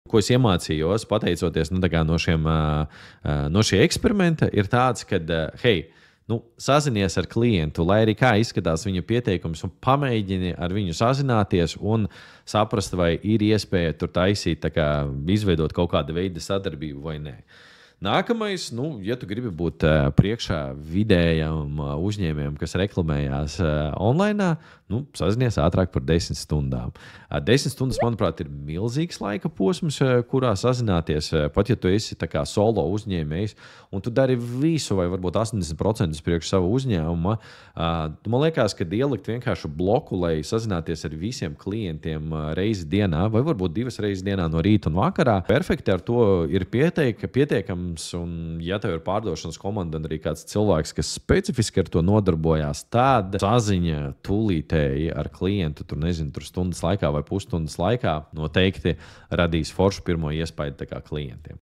ko es iemācījos, pateicoties nu, tā kā no šī eksperimenta, ir tāds, ka, hei, nu, sazinies ar klientu, lai arī kā izskatās viņa pieteikums, un pamēģini ar viņu sazināties un saprast, vai ir iespēja tur taisīt, tā kā izveidot kaut kādu veidu sadarbību vai nē. Nākamais, nu, ja tu gribi būt priekšā vidējam uzņēmējam, kas reklamējās online, nu, sazinies ātrāk par 10 stundām. 10 stundas, manuprāt, ir milzīgs laika posms, kurā sazināties, pat ja tu esi tā kā solo uzņēmējs, un tu dari visu, vai varbūt 80% priekš savu uzņēmumu. Man liekas, ka ielikt vienkārši bloku, lai sazināties ar visiem klientiem reizi dienā, vai varbūt 2 reizes dienā no rīta un vakarā, perfekti ar to ir pietiekams, un ja tev ir pārdošanas komanda un arī kāds cilvēks, kas specifiski ar to nodarbojās, tad saziņa tūlītēji ar klientu, tur stundas laikā vai pusstundas laikā noteikti radīs foršu pirmo iespēju tā kā klientiem.